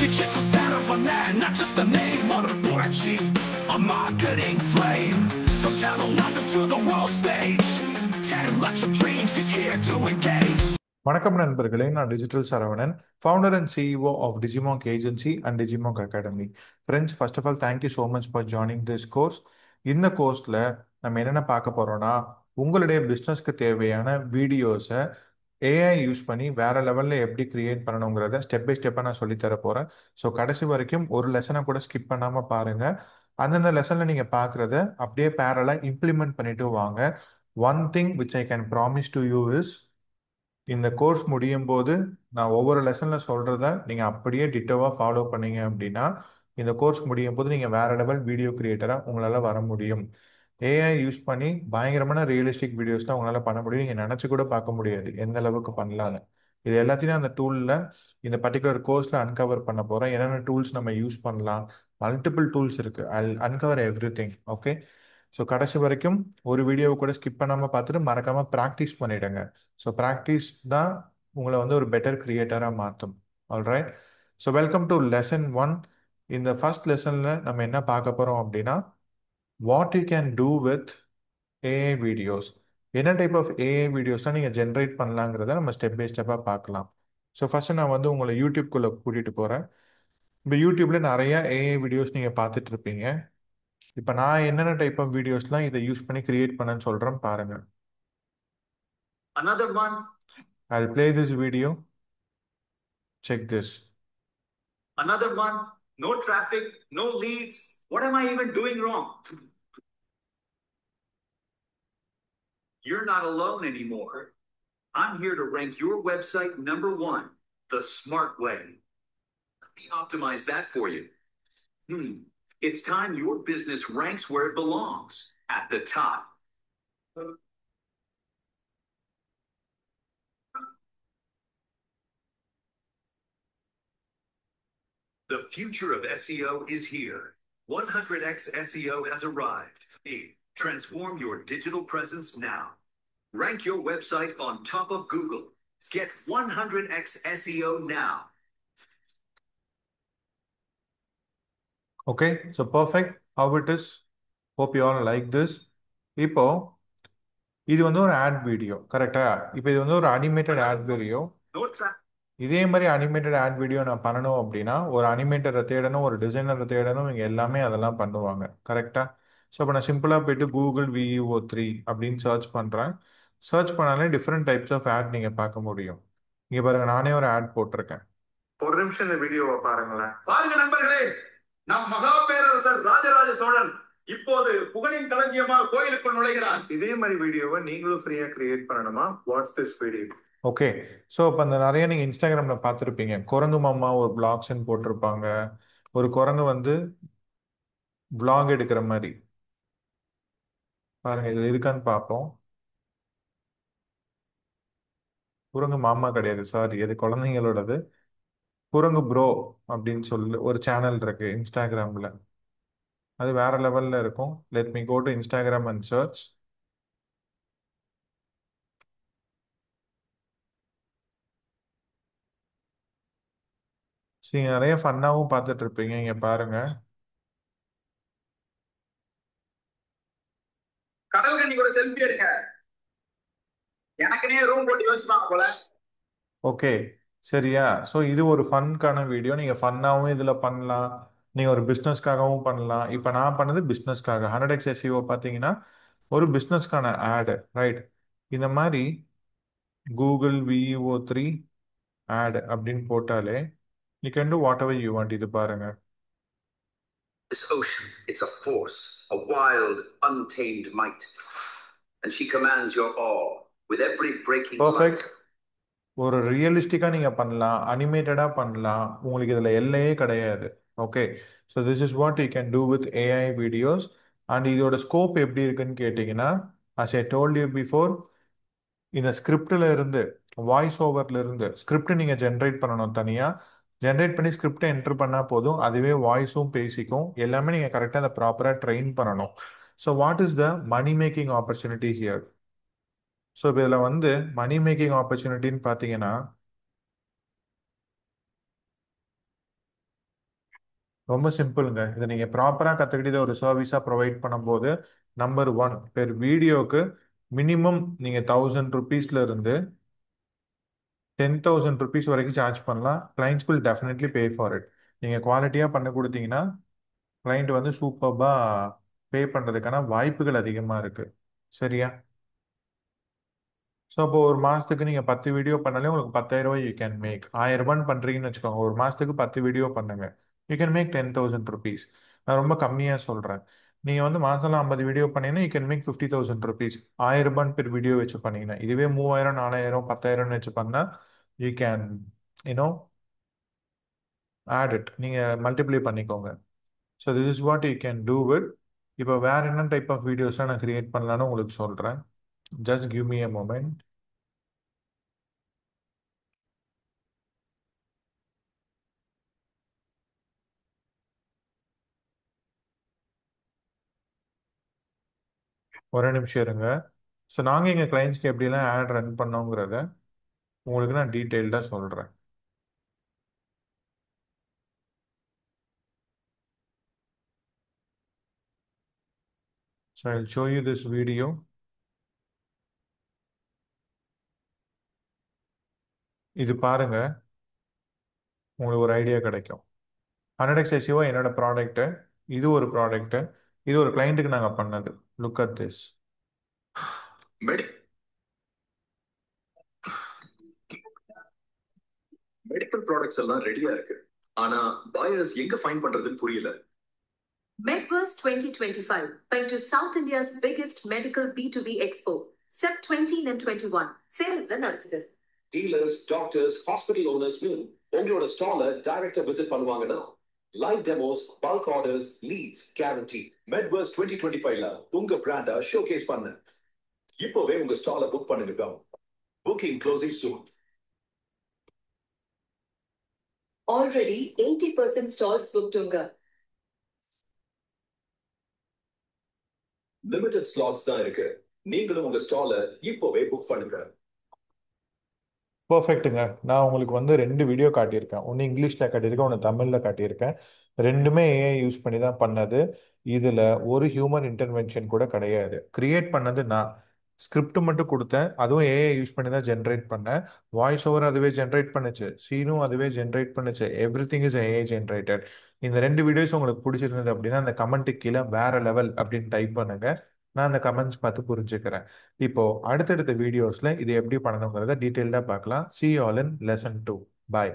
Digital Caravan, not just a name or a புரட்சி, a marketing flame. From channel London to the world stage, 10 லட்சம் dreams is here to engage. வணக்கம் நண்பர்களே, நான் digital Saravanan, founder and CEO of Digimac agency and Digimac academy. Friends, first of all thank you so much for joining this course. இந்த கோர்ஸில் நம்ம என்னென்ன பார்க்க போகிறோம்னா, உங்களுடைய பிஸ்னஸ்க்கு தேவையான வீடியோஸை ஏஐ யூஸ் பண்ணி வேறு லெவலில் எப்படி கிரியேட் பண்ணணுங்கிறத ஸ்டெப் பை ஸ்டெப்பாக நான் சொல்லித்தர போகிறேன். ஸோ கடைசி வரைக்கும் ஒரு லெசனை கூட ஸ்கிப் பண்ணாமல் பாருங்கள். அந்தந்த லெசனில் நீங்கள் பார்க்குறத அப்படியே பேரலாக இம்ப்ளிமெண்ட் பண்ணிட்டு வாங்க. One thing which I can promise to you is, இந்த கோர்ஸ் முடியும் போது நான் ஒவ்வொரு லெசனில் சொல்கிறத நீங்கள் அப்படியே டிட்டோவாக ஃபாலோ பண்ணீங்க அப்படின்னா, இந்த கோர்ஸ் முடியும் போது நீங்கள் வேறு லெவல் வீடியோ கிரியேட்டராக உங்களால் வர முடியும். ஏஐ யூஸ் பண்ணி பயங்கரமான ரியலிஸ்டிக் வீடியோஸ்லாம் உங்களால் பண்ண முடியும். நீங்கள் நினச்சி கூட பார்க்க முடியாது எந்த அளவுக்கு பண்ணலான்னு. இது எல்லாத்தையும் அந்த டூலில், இந்த பர்டிகுலர் கோர்ஸில் அன்கவர் பண்ண போகிறேன். என்னென்ன டூல்ஸ் நம்ம யூஸ் பண்ணலாம், மல்டிபிள் டூல்ஸ் இருக்குது. I uncover everything. Okay, so கடைசி வரைக்கும் ஒரு வீடியோவை கூட ஸ்கிப் பண்ணாமல் பார்த்துட்டு மறக்காமல் ப்ராக்டிஸ் பண்ணிவிடுங்க. ஸோ ப்ராக்டிஸ் தான் உங்களை வந்து ஒரு பெட்டர் கிரியேட்டராக மாற்றும். Alright, so welcome to lesson 1. இந்த ஃபர்ஸ்ட் லெசனில் நம்ம என்ன பார்க்க போகிறோம் அப்படின்னா, what you can do with AI videos. என்ன டைப் ஆஃப் ஏஐ வீடியோஸ்லாம் நீங்கள் ஜென்ரேட் பண்ணலாங்கிறத நம்ம ஸ்டெப் பை ஸ்டெப்பாக பார்க்கலாம். ஸோ ஃபஸ்ட்டு நான் வந்து உங்களை யூடியூப்குள்ளே கூட்டிகிட்டு போகிறேன். இப்போ யூடியூப்பில் நிறைய ஏஐ வீடியோஸ் நீங்கள் பார்த்துட்டு இருப்பீங்க. இப்போ நான் என்னென்ன டைப் ஆஃப் வீடியோஸ்லாம் இதை யூஸ் பண்ணி கிரியேட் பண்ணேன்னு சொல்கிறேன் பாருங்கள். Another month. I'll play this video. Check this. Another month. No traffic, no leads. What am I even doing wrong? You're not alone anymore. I'm here to rank your website number 1, the smart way. Let me optimize that for you. It's time your business ranks where it belongs, at the top. The future of SEO is here. 100x SEO has arrived. Transform your digital presence now. Rank your website on top of Google. Get 100x SEO now. Okay, so perfect. How it is? Hope you all like this. இப்போ இது வந்து ஒரு add video, கரெக்டா? இப்போ இது வந்து ஒரு animated add video. இதே மாதிரி அனிமேட்டட் ஆட் வீடியோ நான் பண்ணணும் அப்படின்னா ஒரு அனிமேட்டரை தேடணும், ஒரு டிசைனரை தேடணும், இங்கே எல்லாமே அதெல்லாம் பண்ணுவாங்க, கரெக்டா? ஸோ இப்போ நான் சிம்பிளாக போயிட்டு கூகுள் VEO3 அப்படின்னு சர்ச் பண்ணுறேன். சர்ச் பண்ணாலே டிஃப்ரெண்ட் டைப்ஸ் ஆஃப் ஆட் நீங்கள் பார்க்க முடியும். இங்கே பாருங்க, நானே ஒரு ஆட் போட்டிருக்கேன். ஒரு நிமிஷம் இந்த வீடியோவை பாருங்களேன். பாருங்க நண்பர்களே, நம் மகா பேரரசர் ராஜராஜ சோழன் இப்போது புகழின் களஞ்சியமாக கோயிலுக்குள் நுழைகிறார். இதே மாதிரி வீடியோவை நீங்களும் ஃப்ரீயாக கிரியேட் பண்ணணுமா? Watts this video? Okay, so இப்போ அந்த நிறைய நீங்கள் இன்ஸ்டாகிராமில் பார்த்துருப்பீங்க. குரங்கு மாமா ஒரு பிளாக்ஸ்ன்னு போட்டிருப்பாங்க. ஒரு குரங்கு வந்து vlog எடுக்கிற மாதிரி பாருங்க, இதில் இருக்கான்னு பார்ப்போம். குரங்கு மாமா கிடையாது, சாரி, அது குழந்தைங்களோடது. குரங்கு ப்ரோ அப்படின்னு சொல்லி ஒரு சேனல் இருக்கு இன்ஸ்டாகிராமில். அது வேற லெவலில் இருக்கும். Let me go to Instagram and search. நீங்கள் நிறைய ஃபன்னாகவும் பார்த்துட்டு இருப்பீங்க. இங்கே பாருங்க, கடல் கண்ணி கூட செல்ஃபி எடுங்க. எனக்குனே ரூம் போட்டு யோசிப்பாங்க போல. ஓகே, சரியா? ஸோ இது ஒரு ஃபன்கான வீடியோ. நீங்கள் ஃபன்னாகவும் இதில் பண்ணலாம், நீங்கள் ஒரு பிஸ்னஸ்க்காகவும் பண்ணலாம். இப்போ நான் பண்ணது பிஸ்னஸ்க்காக. 100x SEO பார்த்தீங்கன்னா ஒரு பிஸ்னஸ்க்கான ஆடு, ரைட்? இந்த மாதிரி கூகுள் VEO3 ஆட் அப்படின்னு போட்டாலே you can do whatever you want. இது பாருங்க. This ocean, it's a force, a wild, untamed might. And she commands your awe with every breaking Perfect. light. ஒரு ரியலிஸ்டிக்காக நீங்கள் பண்ணலாம், அனிமேட்டடாக பண்ணலாம், உங்களுக்கு இதில் எல்லையே கிடையாது. Okay, so this is what you can do with AI videos. And இதோட scope எப்படி இருக்குன்னு கேட்டிங்கன்னா, as I told you before, இந்த ஸ்கிரிப்டில் இருந்து, வாய்ஸ் ஓவரில் இருந்து ஸ்கிரிப்ட் நீங்கள் ஜென்ரேட் பண்ணணும். தனியாக ஜென்ரேட் பண்ணி ஸ்கிரிப்டை என்டர் பண்ணால் போதும், அதுவே வாய்ஸும் பேசிக்கும். எல்லாமே நீங்கள் கரெக்டாக அதை ப்ராப்பராக ட்ரெயின் பண்ணணும். So what is the money making opportunity here? So இப்போ இதில் வந்து மணி மேக்கிங் ஆப்பர்ச்சுனிட்டின்னு பார்த்தீங்கன்னா, ரொம்ப சிம்பிளுங்க. இதை நீங்கள் ப்ராப்பராக கற்றுக்கிட்டு இதை ஒரு சர்வீஸாக ப்ரொவைட் பண்ணும்போது, நம்பர் ஒன், பெர் வீடியோக்கு மினிமம் நீங்கள் 1000 rupees இருந்து 10,000 rupees வரைக்கும் சார்ஜ் பண்ணலாம். Clients will definitely pay for it. நீங்கள் குவாலிட்டியாக பண்ணி கொடுத்தீங்கன்னா கிளைண்ட் வந்து சூப்பர்பாக பே பண்ணுறதுக்கான வாய்ப்புகள் அதிகமாக இருக்குது. சரியா? ஸோ அப்போ ஒரு மாதத்துக்கு நீங்கள் 10 வீடியோ பண்ணாலே உங்களுக்கு 10,000 யூ கேன் மேக். 1000 பண்ணுறீங்கன்னு வச்சுக்கோங்க, ஒரு மாதத்துக்கு 10 வீடியோ பண்ணுங்க, யூ கேன் மேக் 10,000 rupees. நான் ரொம்ப கம்மியாக சொல்கிறேன். நீங்கள் வந்து மாதம்லாம் 50 வீடியோ பண்ணீங்கன்னா you can make 50,000 rupees. 1000 per video வச்சு பண்ணீங்கன்னா, இதுவே 3000, 4000, 10,000 வச்சு பண்ணால் you can you know add it, நீங்கள் மல்டிப்ளை பண்ணிக்கோங்க. So this is what you can do with. இப்போ வேற என்ன டைப் ஆஃப் வீடியோஸ்லாம் நான் கிரியேட் பண்ணலான்னு உங்களுக்கு சொல்கிறேன். Just give me a moment. ஒரு நிமிஷம் இருங்க. ஸோ நாங்கள் எங்கள் கிளைண்ட்ஸ்க்கு எப்படிலாம் ஆட் ரன் பண்ணோங்கிறத உங்களுக்கு நான் டீட்டெயில்டாக சொல்கிறேன். So I show you this video. இது பாருங்க, உங்களுக்கு ஒரு ஐடியா கிடைக்கும். 100x SEO என்னோட ப்ராடக்ட்டு, இது ஒரு ப்ராடக்ட்டு, இது ஒரு கிளைண்ட்டுக்கு நாங்கள் பண்ணது. Look at this. Medical products எல்லாம் ரெடியா இருக்கு, ஆனா buyers எங்க ஃபைண்ட் பண்றதுன்னு புரியல. MedVerse 2025 went to South India's biggest medical B2B expo, Sep 20 and 21. சேலத்துல நடக்குது. டீலர்ஸ், டாக்டர்ஸ், ஹாஸ்பிட்டல் ஓனர்ஸ் உங்களோட ஸ்டாலை டைரக்டா விசிட் பண்ணுவாங்கன்னா live demos, bulk orders, leads guarantee. MedVerse 2025ல உங்க பிராண்டா ஷோகேஸ் பண்ண இப்போவே உங்க ஸ்டாலை புக் பண்ணுங்க. Booking closing soon. Already 80% stalls booked unga. Limited slots தான் இருக்கு. நீங்களும் உங்க ஸ்டாலை இப்போவே புக் பண்ணுங்க. பர்ஃபெக்ட்டுங்க. நான் உங்களுக்கு வந்து 2 வீடியோ காட்டியிருக்கேன். ஒன்று இங்கிலீஷில் காட்டியிருக்கேன், ஒன்று தமிழில் காட்டியிருக்கேன். ரெண்டுமே ஏஐ யூஸ் பண்ணி தான் பண்ணது. இதில் ஒரு ஹியூமன் இன்டர்வென்ஷன் கூட கிடையாது. கிரியேட் பண்ணது நான் ஸ்கிரிப்ட் மட்டும் கொடுத்தேன், அதுவும் ஏஐ யூஸ் பண்ணி தான் ஜென்ரேட் பண்ணேன். வாய்ஸ் ஓவர் அதுவே ஜென்ரேட் பண்ணுச்சு, சீனும் அதுவே ஜென்ரேட் பண்ணுச்சு. Every thing is AI generated. இந்த 2 வீடியோஸ் உங்களுக்கு பிடிச்சிருந்தது அப்படின்னா அந்த கமெண்ட்டுக்கு கீழே வேற லெவல் அப்படின்னு டைப் பண்ணுங்க. நான் அந்த கமெண்ட்ஸ் பார்த்து புரிஞ்சுக்கிறேன். இப்போ அடுத்தடுத்த வீடியோஸ்ல இது எப்படி பண்ணணுங்கிறத டீட்டெயில்டாக பார்க்கலாம். See you all in lesson 2. Bye.